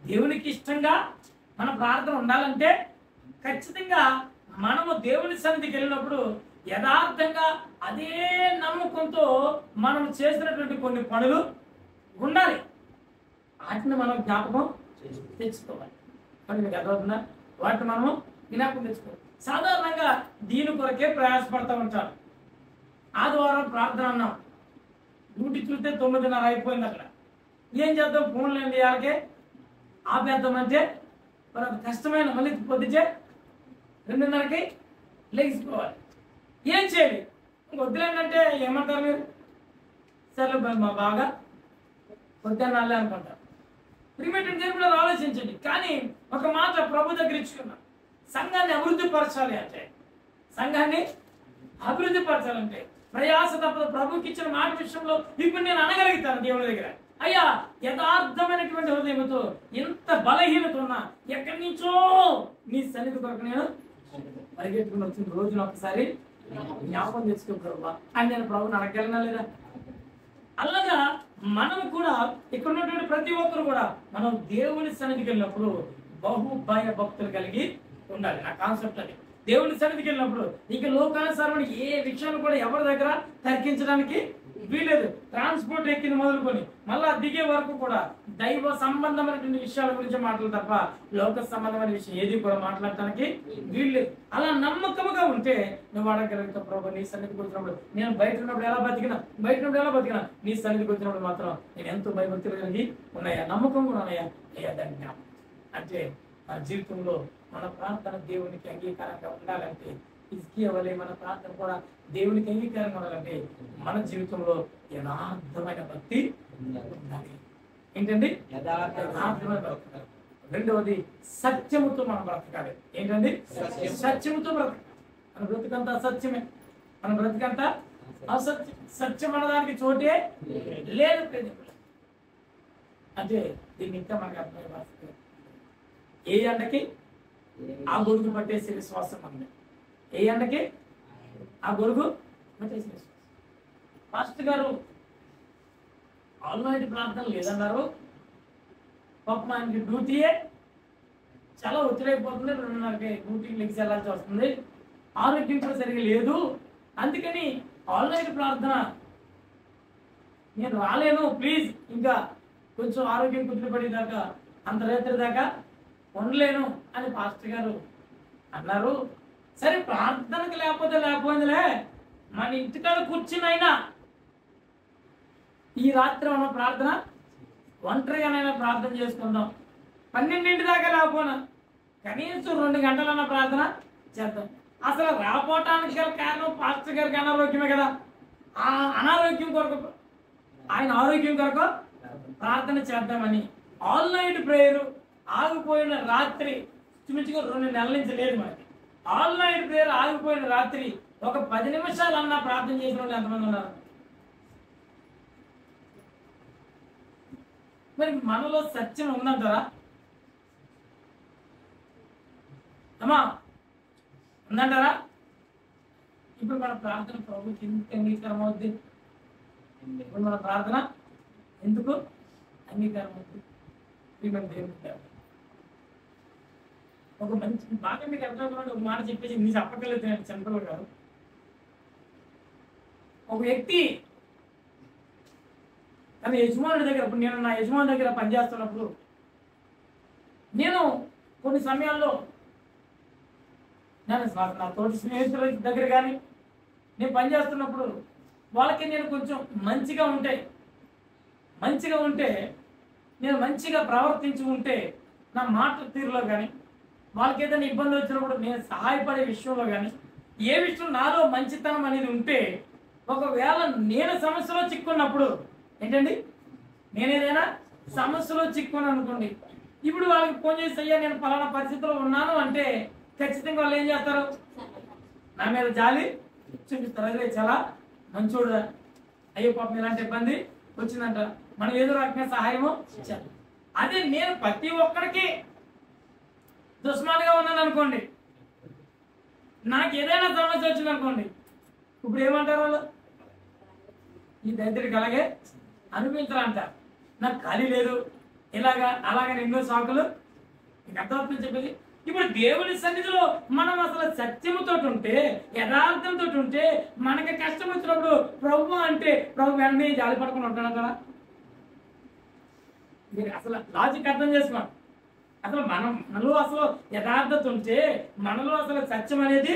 దేవునికి ఇష్టంగా మన ప్రార్థన ఉండాలంటే ఖచ్చితంగా మనము దేవుని సన్నిధికి వెళ్ళినప్పుడు యథార్థంగా అదే నమ్మకంతో మనం చేసినటువంటి కొన్ని పనులు ఉండాలి. వాటిని మనం జ్ఞాపకం తెచ్చుకోవాలి. మీకు అర్థమవుతుందా? వాటిని మనము జ్ఞాపకం తెచ్చుకోవాలి. సాధారణంగా దీని కొరకే ప్రయాసపడతా ఉంటారు. ఆదివారం ప్రార్థన అన్నాం, డ్యూటీ చూస్తే 9:30 అయిపోయింది. అక్కడ ఏం చేద్దాం, ఫోన్లు ఏంటి వాళ్ళకే ఆపేద్దామంటే మరి కష్టమైన, మళ్ళీ పొద్దుచే 2:30కి లెగిసిపోవాలి. ఏం చేయాలి? వద్దులేంటే ఏమంటారు మీరు? సరే మా బాగా వద్దన్నాలే అనుకుంటారు. ప్రిమేటెడ్ కూడా ఆలోచించండి. కానీ ఒక మాట ప్రభు దగ్గర ఇచ్చుకున్నాం, సంఘాన్ని అభివృద్ధి పరచాలి అంటే, సంఘాన్ని అభివృద్ధి పరచాలంటే ప్రయాస తప్పదు. ప్రభుకి ఇచ్చిన మాట విషయంలో ఇప్పుడు నేను అనగలుగుతాను దేవుని దగ్గర, అయ్యా యథార్థమైనటువంటి హృదయంతో ఎంత బలహీనత ఉన్నా ఎక్కడి నుంచో నీ సన్నిధి కొరకు నేను పరిగెట్టుకుని వచ్చిన రోజున ఒకసారి జ్ఞాపకం తెచ్చుకో ప్రభు అని నేను ప్రభుని అడగగలనా లేదా? అలాగా మనం కూడా ఇక్కడ ఉన్నటువంటి ప్రతి ఒక్కరు కూడా మనం దేవుని సన్నిధికి వెళ్ళినప్పుడు బహు భయ భక్తులు కలిగి ఉండాలి. నా కాన్సెప్ట్ అది. దేవుని సన్నిధికి వెళ్ళినప్పుడు ఇంకా లోకానుసారమైన ఏ విషయాలు కూడా ఎవరి దగ్గర తర్కించడానికి వీలేదు. ట్రాన్స్పోర్ట్ ఎక్కిన మొదలుకొని మళ్ళా దిగే వరకు కూడా దైవ సంబంధమైనటువంటి విషయాల గురించి మాట్లాడు తప్ప లోక సంబంధమైన విషయం ఏది కూడా మాట్లాడటానికి వీల్లేదు. అలా నమ్మకముగా ఉంటే నువ్వు అడగలుగుతావు, ప్రభు నీ సన్నిధికి వచ్చినప్పుడు నేను బయట ఉన్నప్పుడు ఎలా బతికినా నీ సన్నిధికి వచ్చినప్పుడు మాత్రం నేను ఎంతో భయభక్తులు కలిగి ఉన్నాయా, నమ్మకం కూడా ఉన్నాయా అయ్యా దాన్ని జ్ఞాపకం. అంటే మన జీవితంలో మన ప్రార్థన దేవునికి అంగీకారంగా ఉండాలంటే, హిజ్కియా వలె మన ప్రార్థన కూడా దేవునికి అంగీకారంగా ఉండాలంటే మన జీవితంలో యథార్థమైన భక్తి ఉండాలి. ఏంటండి? యథార్థమైన భక్తి. రెండవది సత్యముతో మనం బ్రతకాలి. ఏంటండి? సత్యముతో బ్రతకాలి. మన బ్రతుకంతా అసత్యమే, మన బ్రతుకంతా అసత్యం. సత్యం అనడానికి చోటే లేదు. అంటే దీన్ని ఇంకా మనకు అర్థమయ్యే భాష, ఏ ఎండకి ఆ గొడుగు పట్టేసే విశ్వాసం ఉంది. ఏ ఎండకి ఆ గొడుగు పట్టేసే విశ్వాసం. పాస్టర్ గారు ఆల్మైటీ ప్రార్థన లేదన్నారు. పాపం ఆయనకి డ్యూటీయే చాలా ఒత్తిడైపోతుంది. 2:30కి డ్యూటీకి లెగ్స్ వెళ్ళాల్సి వస్తుంది. ఆరోగ్యం కూడా సరిగా లేదు. అందుకని ఆల్మైటీ ప్రార్థన నేను రాలేను, ప్లీజ్, ఇంకా కొంచెం ఆరోగ్యం కుదిరిపడేదాకా, అంత రాత్రి దాకా ఉండలేను అని పాస్టర్ గారు అన్నారు. సరే, ప్రార్థనకు లేకపోయిందిలే, మన ఇంటికాడ కూర్చునైనా ఈ రాత్రి మనం ప్రార్థన ఒంటరిగానైనా ప్రార్థన చేసుకుందాం. 12 దాకా లేకపోయినా కనీసం 2 గంటలైనా ప్రార్థన చేద్దాం. అసలు రాపోవటానికి గల కారణం పాస్టర్ గారికి అనారోగ్యమే కదా. ఆ అనారోగ్యం కొరకు, ఆయన ఆరోగ్యం కొరకు ప్రార్థన చేద్దామని ఆల్ నైట్ ప్రేయర్ ఆగిపోయిన రాత్రి, చుమించుగా 2 నెలల నుంచి లేదు మనకి. ఆల్ నైట్ ప్రేయర్ ఆగిపోయిన రాత్రి ఒక 10 నిమిషాలు అన్నా ప్రార్థన చేసిన వాళ్ళు ఎంతమంది ఉన్నారు? మరి మనలో సత్యం ఉందంటారా? అమ్మా, ఉందంటారా? ఇప్పుడు మన ప్రార్థన ప్రభుకి ఎందుకు అంగీకారం అవుద్ది? ఇప్పుడు మన ప్రార్థన ఎందుకు అంగీకారం అవుద్ది? ఒక మంచి బాగా మీకు అర్థం ఒక మాట చెప్పేసి నీ చెప్పగలుగుతాను చంద్రబాబు గారు. ఒక వ్యక్తి తన యజమానుడి దగ్గర, ఇప్పుడు నేను నా యజమాని దగ్గర పనిచేస్తున్నప్పుడు నేను కొన్ని సమయాల్లో నేను నా తోటి స్నేహితుల దగ్గర కానీ నేను పనిచేస్తున్నప్పుడు వాళ్ళకి నేను కొంచెం మంచిగా ఉంటే నేను మంచిగా ప్రవర్తించి ఉంటే, నా మాట తీరులో కానీ, వాళ్ళకి ఏదైనా ఇబ్బంది వచ్చినప్పుడు నేను సహాయపడే విషయంలో కానీ, ఏ విషయం నాలో మంచితనం అనేది ఉంటే, ఒకవేళ నేను సమస్యలో చిక్కున్నప్పుడు, ఏంటండి, నేను ఏదైనా సమస్యలో చిక్కుని అనుకోండి, ఇప్పుడు వాళ్ళకి ఫోన్ చేసి అయ్యా నేను పలానా పరిస్థితిలో ఉన్నాను అంటే ఖచ్చితంగా వాళ్ళు ఏం చేస్తారు? నా మీద జాలి చూపిస్తారు. అదే చాలా మంచోడురా, అయ్యో పాపం ఇలాంటి ఇబ్బంది వచ్చిందంట, మనం ఏదో రకంగా సహాయము చేయాలి. అదే నేను ప్రతి ఒక్కరికి దుష్మానుగా ఉన్నాను అనుకోండి, నాకు ఏదైనా సమస్య వచ్చింది అనుకోండి, ఇప్పుడు ఏమంటారు వాళ్ళు? ఈ దరిద్రుడికి అలాగే అనిపించాలంట, నాకు ఖాళీ లేదు, ఇలాగా అలాగని ఎన్నో సాకులు. మీకు అర్థమవుతుంది చెప్పేది. ఇప్పుడు దేవుని సన్నిధిలో మనం అసలు సత్యముతో ఉంటే, యథార్థంతో ఉంటే, మనకి కష్టం వచ్చినప్పుడు ప్రభు అంటే ప్రభు వెంటనే జాలి పడుకుని ఉంటాడు కదా. మీరు అసలు లాజిక్ అర్థం చేసుకోండి. అసలు మనలో అసలు యథార్థత ఉంటే, మనలో అసలు సత్యం అనేది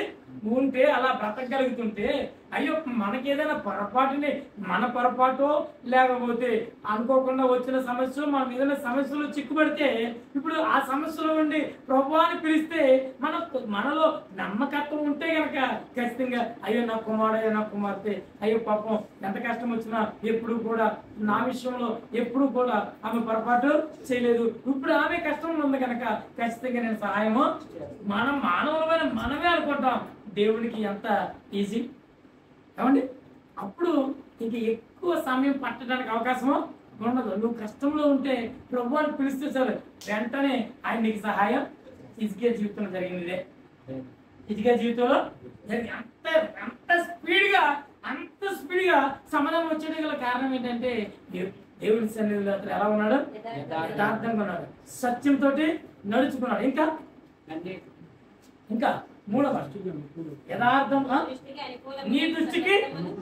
ఉంటే, అలా బ్రతకగలుగుతుంటే, అయ్యో మనకేదైనా పొరపాటుని, మన పొరపాటు లేకపోతే అనుకోకుండా వచ్చిన సమస్య, మనం ఏదైనా సమస్యలో చిక్కుపడితే, ఇప్పుడు ఆ సమస్యలో ఉండి ప్రభువాన్ని పిలిస్తే మనలో నమ్మకత్వం ఉంటే కనుక ఖచ్చితంగా అయ్యో నా కుమారుడు, అయ్యో నా కుమార్తె, అయ్యో పాపం ఎంత కష్టం వచ్చినా ఎప్పుడు కూడా నా విషయంలో ఎప్పుడు కూడా ఆమె పొరపాటు చేయలేదు, ఇప్పుడు ఆమె కష్టంలో ఉంది కనుక ఖచ్చితంగా నేను సహాయము. మనం మానవులమైన మనమే అనుకుంటాం, దేవుడికి ఎంత ఈజీ ఏమండి. అప్పుడు ఇంక ఎక్కువ సమయం పట్టడానికి అవకాశం ఉండదు. నువ్వు కష్టంలో ఉంటే ప్రభువాన్ని పిలిస్తే చాలు, వెంటనే ఆయన నీకు సహాయం. హిజ్కియా జీవితంలో జరిగింది. హిజ్కియా జీవితంలో అంత స్పీడ్గా సమాధానం వచ్చేది గల కారణం ఏంటంటే, దేవుడి సన్నిధిలో అతను ఎలా ఉన్నాడు? యథార్థంగా ఉన్నాడు, సత్యంతో నడుచుకున్నాడు. ఇంకా మూడవ యథార్థం, నీ దృష్టికి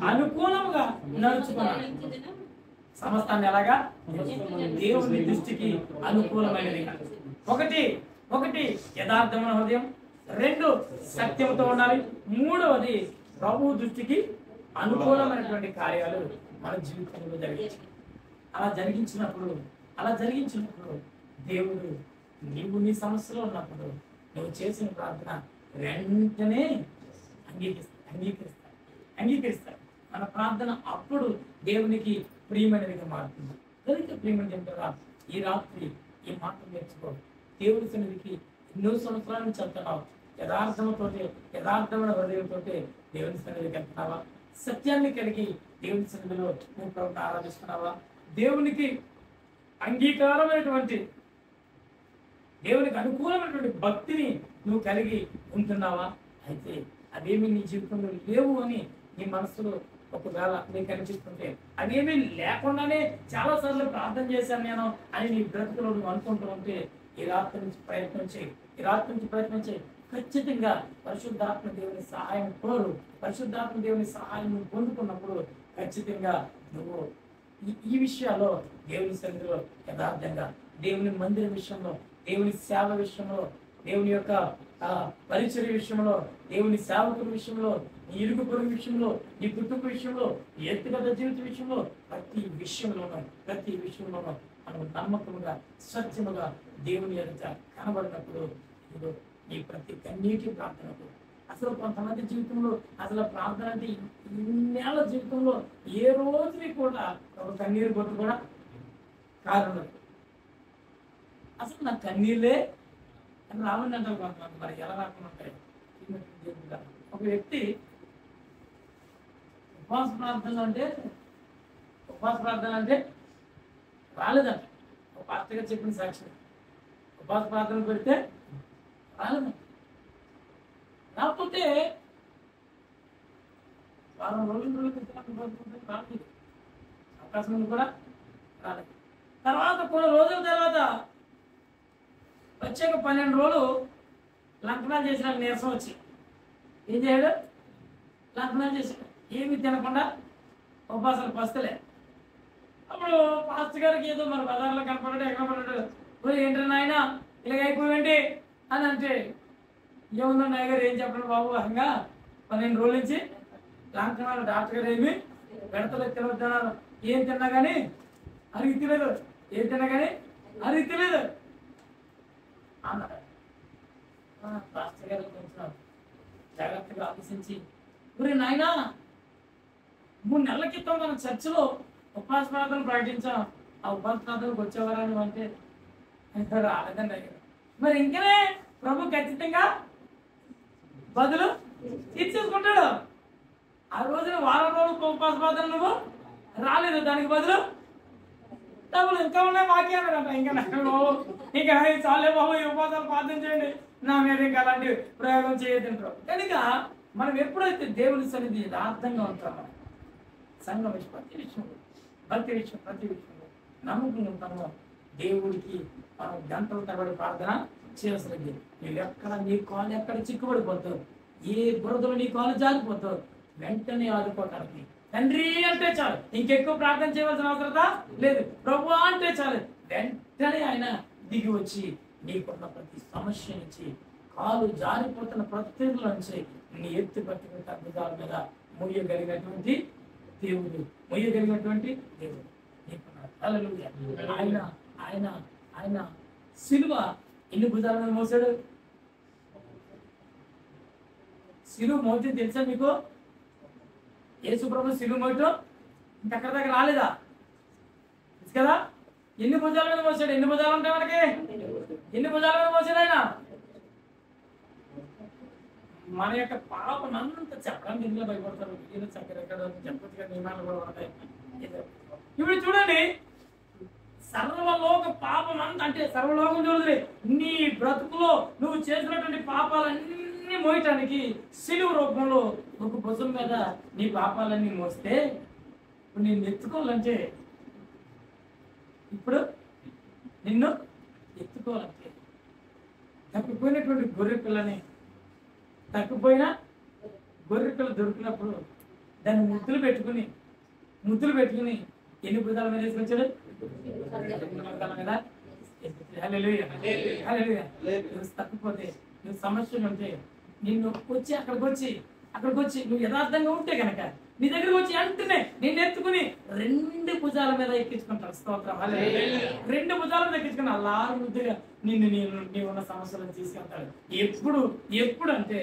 అనుకూలంగా నడుచుకున్నాడు. సమస్తాన్ని ఎలాగా? దేవుని దృష్టికి అనుకూలమైనది. ఒకటి యథార్థమైన హృదయం, 2 సత్యంతో ఉండాలి, 3వది ప్రభు దృష్టికి అనుకూలమైనటువంటి కార్యాలు మన జీవితంలో జరిగించాలి. అలా జరిగించినప్పుడు దేవుడు నీవు నీ సమస్యలో ఉన్నప్పుడు నువ్వు చేసిన ప్రార్థన వెంటనే అంగీకరిస్తాడు. మన ప్రార్థన అప్పుడు దేవునికి ప్రియమైనదిగా మారుతుంది. ప్రియమైన చెప్తారా, ఈ రాత్రి ఈ మాట నేర్చుకో. దేవుని సన్నిధికి ఎన్నో సంవత్సరాల నుంచి వెళ్తున్నావు. యథార్థమైన హృదయంతో దేవుని సన్నిధికి వెళ్తున్నావా? సత్యాన్ని కలిగి దేవుని సన్నిధిలో నువ్వు ప్రభువుని ఆరాధిస్తున్నావా? దేవునికి అంగీకారమైనటువంటి, దేవునికి అనుకూలమైనటువంటి భక్తిని నువ్వు కలిగి ఉంటున్నావా? అయితే అదేమి నీ జీవితంలో లేవు అని నీ మనసులో ఒకవేళ నీకు అనిపిస్తుంటే, అదేమీ లేకుండానే చాలా సార్లు ప్రార్థన చేశాను నేను అని నీ బ్రతుకులో నువ్వు అనుకుంటూ ఉంటే ఈ రాత్రి నుంచి ప్రయత్నం చేయి. ఖచ్చితంగా పరిశుద్ధాత్మ దేవుని సహాయం కోరు. పరిశుద్ధాత్మ దేవుని సహాయం నువ్వు పొందుకున్నప్పుడు ఖచ్చితంగా నువ్వు ఈ విషయాల్లో దేవుని సన్నిధిలో యథార్థంగా, దేవుని మందిర విషయంలో, దేవుని సేవ విషయంలో, దేవుని యొక్క పరిచర్య విషయంలో, దేవుని సేవకుల విషయంలో, నీ ఇరుగు పొరుగు విషయంలో, నీ కుటుంబ విషయంలో, నీ వ్యక్తిగత జీవిత విషయంలో, ప్రతి విషయంలోనూ మనం నమ్మకముగా, సత్యముగా దేవుని ఎదుట కనబడినప్పుడు ఇదిగో ఈ ప్రతి కన్నీటి ప్రార్థనకు అసలు కొంతమంది జీవితంలో అసలు ప్రార్థన అంటే ఇన్నేళ్ల జీవితంలో ఏ రోజుని కూడా ఒక కన్నీరు కొట్టు కూడా కారణం. అసలు నా కన్నీళ్ళే అని రావండి అంటారు కొంతమంది. మరి ఎలా రాకుండా ఉంటాయి? ఒక వ్యక్తి ఉపవాస ప్రార్థన అంటే రాలేదంట. ఒక పాస్టర్ గారు చెప్పిన సాక్షి, ఉపవాస ప్రార్థన పెడితే రాలేదంట. రాకపోతే వారం రోజులు రాలేదు, అవకాశం కూడా రాలేదు. తర్వాత కొన్ని రోజుల తర్వాత వచ్చాక 12 రోజులు లంకనాలు చేసిన నీరసం వచ్చి ఏం చేయడు? లంకనాలు చేసాడు. ఏమి తినకుండా ఉపవాసాలు పస్తలే. అప్పుడు పాస్టర్ గారికి ఏదో మన బజార్లో కనపడ్డాడు, ఎక్కడ పడ్డాడు, ఏంటంటే నాయన ఇలాగ అయిపోయింది అని అంటే, ఏముందండి నాయ గారు ఏం చెప్పండి బాబు, హంగా 12 రోజుల నుంచి లంకనాలు డాక్టర్ గారు ఏమి పెడతలేదు, తినవద్దన్నారు. ఏం తిన్నా కానీ అరిగి తెలియదు, ఏం తిన్నా కానీ అరిగి తెలియదు అన్నాడు. పాస్టర్ గారు కొంచెం జాగ్రత్తగా ఆలోచించి, నాయనా 3 నెలల క్రితం మన చర్చిలో ఉపవాస ప్రార్థనలు ప్రకటించాం, ఆ ఉపవాస ప్రార్థనకు వచ్చేవారని అంటే రాలేదండి. మరి ఇంకనే ప్రభు ఖచ్చితంగా బదులు తీర్చేసుకుంటాడు. ఆ రోజున వారం రోజులు ఉపవాస ప్రార్థన నువ్వు రాలేదు, దానికి బదులు డబ్బులు ఇంకా ఉన్నాయి మాకే అన్నాడంట. ఇంకా చాలే బాబు, ఈ ఉపవాసాలు ప్రార్థన చేయండి, నా మీద ఇంకా అలాంటి ప్రయోగం చేయదంటారు. కనుక మనం ఎప్పుడైతే దేవుని సన్నిధి యథార్థంగా ఉంటామో, సంఘం విషయం ప్రతి విషయంలో, భక్తి విషయం ప్రతి విషయంలో నమ్మకంగా ఉంటామో, దేవుడికి మనం గంటల తరబడి ప్రార్థన చేయాల్సింది. నువ్వు ఎక్కడ నీ కాలు ఎక్కడ చిక్కుబడిపోతావు, ఏ బురదలో నీ కాలు జారిపోతావు, వెంటనే ఆదుకోవటానికి తండ్రి అంటే చాలు, ఇంకెక్కువ ప్రార్థన చేయవలసిన అవసరం లేదు. ప్రభు అంటే చాలు, వెంటనే ఆయన దిగి వచ్చి నీకున్న ప్రతి సమస్య నుంచి, కాలు జారిపోతున్న ప్రతిలో నుంచి నీ ఎత్తి పట్టిన భుజాల మీద మొయ్యగలిగినటువంటి దేవుడు, హల్లెలూయా. ఆయన సిలువ ఎన్ని భుజాల మీద మోసాడు? సిలువ మోతే తెలుసా మీకు? యేసు ప్రభు సిలువ మోయటం ఇంకక్కడ దగ్గర రాలేదా కదా? ఎన్ని భుజాల మీద మోసాడు? ఎన్ని భుజాలు ఉంటాయి మనకి? ఎన్ని భుజాల మీద మోసాడు ఆయన? మన యొక్క పాపం అంతా చెప్పడానికి ఇందులో భయపడతారు. వీళ్ళు చక్కర ఎక్కడ చెప్పొచ్చుగా, నియమాలు కూడా ఉంటాయి. ఇప్పుడు చూడండి, సర్వలోక పాపం అంత అంటే సర్వలోకం చూడదు, నీ బ్రతుకులో నువ్వు చేసినటువంటి పాపాలన్నీ మోయటానికి సిలువ రూపంలో ఒక భుజం మీద నీ పాపాలన్నీ మోస్తే, ఇప్పుడు నేను ఎత్తుకోవాలంటే, ఇప్పుడు నిన్ను ఎత్తుకోవాలంటే తప్పిపోయినటువంటి గొర్రె పిల్లని, తప్పిపోయిన గొర్రె పిల్ల దొరికినప్పుడు దాన్ని ముద్దులు పెట్టుకుని ఎన్ని భుజాల మీద వేసుకొచ్చాడు? తప్పిపోతే నువ్వు సమస్యలు ఉంటే నిన్ను వచ్చి అక్కడికి వచ్చి నువ్వు యథార్థంగా ఉంటే కనుక నీ దగ్గరకు వచ్చి అంటేనే నిన్ను ఎత్తుకుని 2 భుజాల మీద ఎక్కించుకుంటాడు. స్తోత్రం. 2 భుజాల మీద ఎక్కించుకుని అల్లారు ముద్దుగా నీవున్న సమస్యలను తీసుకెళ్తాడు. ఎప్పుడు అంటే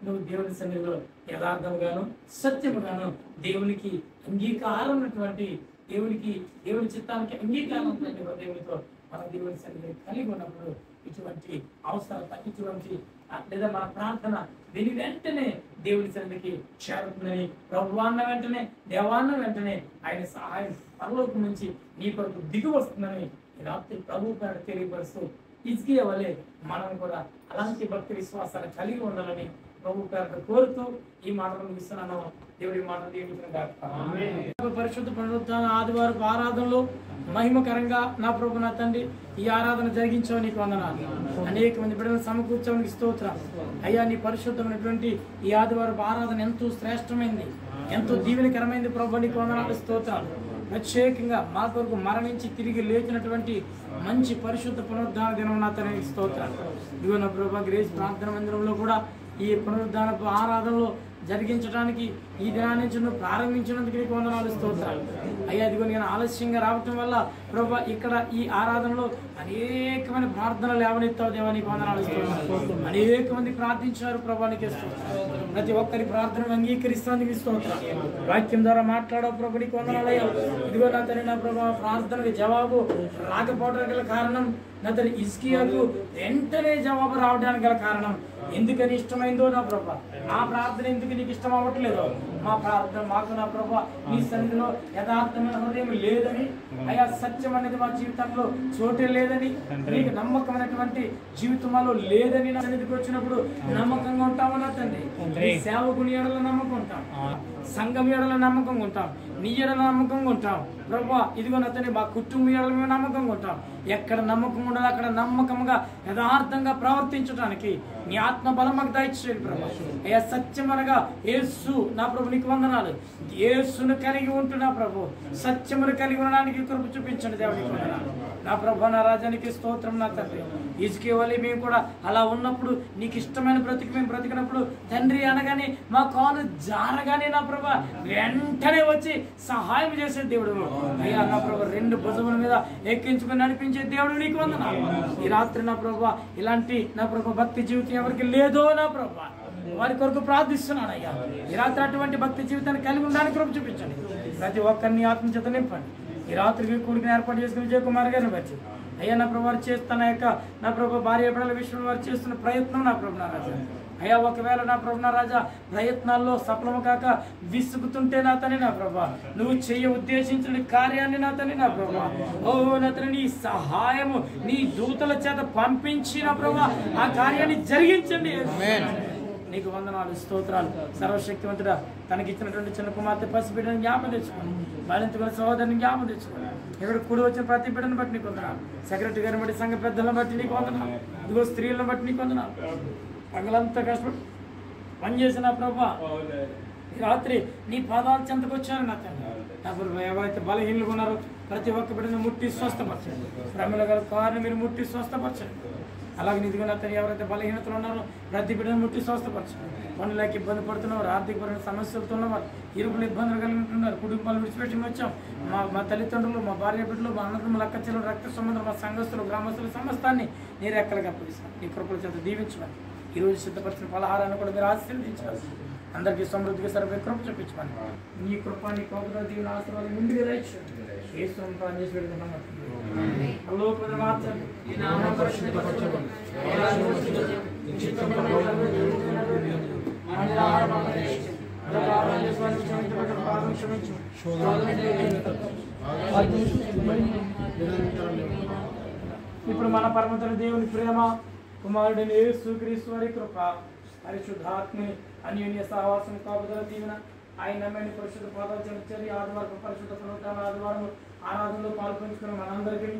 నువ్వు దేవుని సన్నిధిలో యథార్థముగాను సత్యముగాను దేవునికి అంగీకారమైనటువంటి దేవుని చిత్తానికి అంగీకారం దేవునితో మన దేవుని సన్నిధిని కలిగి ఉన్నప్పుడు ఇటువంటి అవసరత ఇటువంటి లేదా మన ప్రార్థన దీని వెంటనే దేవుని సన్నిధికి చేరుతుందని ప్రభువాన్న వెంటనే దేవాన్న వెంటనే ఆయన సహాయం పరలోకం నుంచి నీ కొరకు దిగి వస్తుందని ఈ రాత్రి ప్రభు పేరు తెలియపరుస్తూ హిజ్కియా వలె మనం కూడా అలాంటి భక్తి విశ్వాసాలు కలిగి ఉండాలని ప్రభు పేరు కోరుతూ ఈ మాటలు ముగిస్తున్నాను. దేవుడి మాటలు దీవించుగాక. పరిశుద్ధ పునరుత్థాన ఆదివారపు ఆరాధనలో మహిమకరంగా నా ప్రభు నా తండ్రి ఈ ఆరాధన జరిగించావు, నీకు వందనాలు. అనేక మంది బిడ్డలు సమకూర్చావు, స్తోత్రం అయ్యా. నీ పరిశుద్ధమైనటువంటి ఈ ఆదివారపు ఆరాధన ఎంతో శ్రేష్టమైంది, ఎంతో దీవెనకరమైంది ప్రభు, నీకు వందనాలు, స్తోత్రాలు. ప్రత్యేకంగా మా కొరకు మరణించి తిరిగి లేచినటువంటి మంచి పరిశుద్ధ పునరుద్ధాన దినం నా తండ్రి స్తోత్రాలు. ఇదిగో నా ప్రభు గ్రేస్ ప్రార్థన మందిరంలో కూడా ఈ పునరుద్ధానపు ఆరాధనలో జరిగించడానికి ఈ దినాన్ని నుంచి నువ్వు ప్రారంభించినందుకు నీకు వందనాలు, స్తోత్రాలు అయ్యా. ఇదిగో నేను ఆలస్యంగా రావటం వల్ల ప్రభా ఇక్కడ ఈ ఆరాధనలో అనేకమైన ప్రార్థనలు లేవనెత్తావు దేవా, నీకు వందనాలు, స్తోత్రాలు. అనేక మంది ప్రార్థించారు ప్రభా, నీకే స్తోత్రాలు. ప్రతి ఒక్కరి ప్రార్థనను అంగీకరిస్తానికి స్తోత్రాలు. వాక్యం ద్వారా మాట్లాడవు ప్రభు, నీకు వందనాలు అయ్యా. ఇదిగో నా తండ్రి నా ప్రభా ప్రార్థనకి జవాబు రాకపోవడానికి గల కారణం నా తండ్రి హిజ్కియాకు వెంటనే జవాబు రావడానికి గల కారణం ఎందుకని ఇష్టమైందో నా ప్రభా, ఆ ప్రార్థన ఎందుకు నీకు ఇష్టం అవ్వట్లేదో మా ప్రార్థన మాకు నా ప్రభా నీ సన్నిధిలో యథార్థమైన హృదయం లేదని అయా, సత్యం అనేది మా జీవితంలో చోటే లేదని, నీకు నమ్మకమైనటువంటి జీవితంలో లేదని నా సన్నిధికి వచ్చినప్పుడు నమ్మకంగా ఉంటాము నా తండ్రి. నీ సేవకుని ఎడల నమ్మకం ఉంటాం, సంఘం ఎడల నమ్మకంగా ఉంటాం, నీ ఎడల నమ్మకంగా ఉంటాం ప్రభా. ఇదిగో నా తండ్రి మా కుటుంబం ఎడల మేము నమ్మకంగా ఉంటాం. ఎక్కడ నమ్మకం ఉండదు అక్కడ నమ్మకంగా యథార్థంగా ప్రవర్తించడానికి నీ ఆత్మ బలం మాకు దయచేయండి ప్రభా. అయ్యా సత్యం అనగా యేసు నా ప్రభు, నీకు వందనాలు. యేసును కలిగి ఉంటున్నా ప్రభు, సత్యమును కలిగి ఉండడానికి కృప చూపించండి దేవునికి వందనాలు నా ప్రభు. నా రాజానికి స్తోత్రం నా తండ్రి. హిజ్కియా వలె మేము కూడా అలా ఉన్నప్పుడు నీకు ఇష్టమైన బ్రతికి మేము బ్రతికినప్పుడు తండ్రి అనగానే మా కాలు జారగానే నా ప్రభా వెంటనే వచ్చి సహాయం చేసే దేవుడు అయ్యా నా ప్రభా. రెండు భుజముల మీద ఎక్కించుకుని నడిపించే దేవుడు నీకు వందనాలు. ఈ రాత్రి నా ప్రభా ఇలాంటి నా ప్రభా భక్తి జీవితం ఎవరికి లేదో నా ప్రభా వారి కొరకు ప్రార్థిస్తున్నాను అయ్యా. ఈ రాత్రి అటువంటి భక్తి జీవితాన్ని కలిగి ఉండడానికి కృప చూపించండి. ప్రతి ఒక్కరిని ఆత్మచేత నింపండి. ఈ రాత్రికి కూడికి ఏర్పాటు చేసుకుని విజయకుమార్ గారిని బట్టి అయ్యా నా ప్రభు వారు చేస్తున్న యొక్క నా ప్రభు భార్య బిడ్డల విషయంలో వారు చేస్తున్న ప్రయత్నం నా ప్రభు నా రాజా అయ్యా, ఒకవేళ నా ప్రభు నా రాజా ప్రయత్నాల్లో సఫలము కాక విసుగుతుంటే నా తని నా ప్రభా నువ్వు చెయ్య ఉద్దేశించిన కార్యాన్ని నా తని నా ప్రభా ఓ నా తని నీ సహాయము నీ దూతల చేత పంపించి నా ప్రభా ఆ కార్యాన్ని జరిగించండి. నీకు వందనాలు, స్తోత్రాలు. సర్వశక్తివంతుడా తనకిచ్చినటువంటి చిన్న కుమార్తె పసిబిడ్డని జ్ఞాపం తెచ్చుకోండి, బాలింతకుల సహోదరుని జ్ఞాపం తెచ్చుకోండి. ఇక్కడ కూడి వచ్చిన ప్రతి బిడ్డను బట్టి నీకు వందనాలు. సెక్రటరీ గారిని బట్టి సంఘ పెద్దలను బట్టి నీకు వందనాలు. ఇదిగో స్త్రీలను బట్టి నీకు వందనాలు. పగలంతా కష్టపడి పనిచేసిన ప్రభా రాత్రి నీ పాదాల చెంతకు వచ్చాను నా తండ్రి. నా ప్రభు ఎవరైతే బలహీనలు ఉన్నారో ప్రతి ఒక్క బిడ్డను ముట్టి స్వస్థపరచండి. భ్రమల గల కారుని మీరు ముట్టి స్వస్థపరచండి. అలాగే నిధిగా నా తండ్రి ఎవరైతే బలహీనతలు ఉన్నారో ప్రతి బిడ్డను ముట్టి స్వస్థపరచండి. పనులకి ఇబ్బంది పడుతున్నవారు, ఆర్థికపరమైన సమస్యలతో ఉన్నవారు, ఇరుకులు ఇబ్బందులు కలిగి ఉంటున్నారు, కుటుంబాలు విడిచిపెట్టి వచ్చాం. మా తల్లిదండ్రులు, మా భార్య బిడ్డలు, మా అన్నదమ్ములు, అక్క చెల్లెలు, రక్త సంబంధం, మా సంఘస్థులు, గ్రామస్తులు సమస్తాన్ని నీ రెక్కలుగా అప్పగిస్తాను. నీ కృపల చేత దీవించమని ఈరోజు సిద్ధపరిచిన పలహారాన్ని కూడా మీరు ఆశీర్వదించాలి. అందరికీ సమృద్ధిగా సరిపోయి కృప చూపించమని నీ కృప నీ కోప దీవుని ఆశీర్వాదం ముందుగా దయచేయండి. యేసు ప్రార్థన చేసి పెడుతున్నాం. ఇప్పుడు మన పరమతండ్రి దేవుని ప్రేమ, కుమారుడైన యేసుక్రీస్తు వారి కృప, పరిశుద్ధాత్మని అన్యోన్య సహవాసం, కాపుదల దీవెన, ఆయన నమ్మని పరిశుద్ధ పాదాచరి ఆదివారం పరిశుద్ధ పునరుత్థాన ఆదివారం ఆరాధనలో పాల్పంచుకున్న మనందరికీ,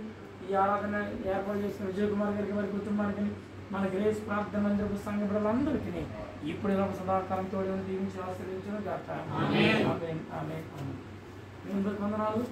ఈ ఆరాధన ఏర్పాటు చేసిన విజయకుమార్ గారికి, వారి కుటుంబానికి, మన గ్రేస్ ప్రార్థన మందిరపు సంఘ బిడ్డలందరికీ ఇప్పుడు ఇలా సదాకాలంతో దీవించి ఆశీర్వదించిన గాక. ఆమేన్. ఆమేన్. వందనాలు.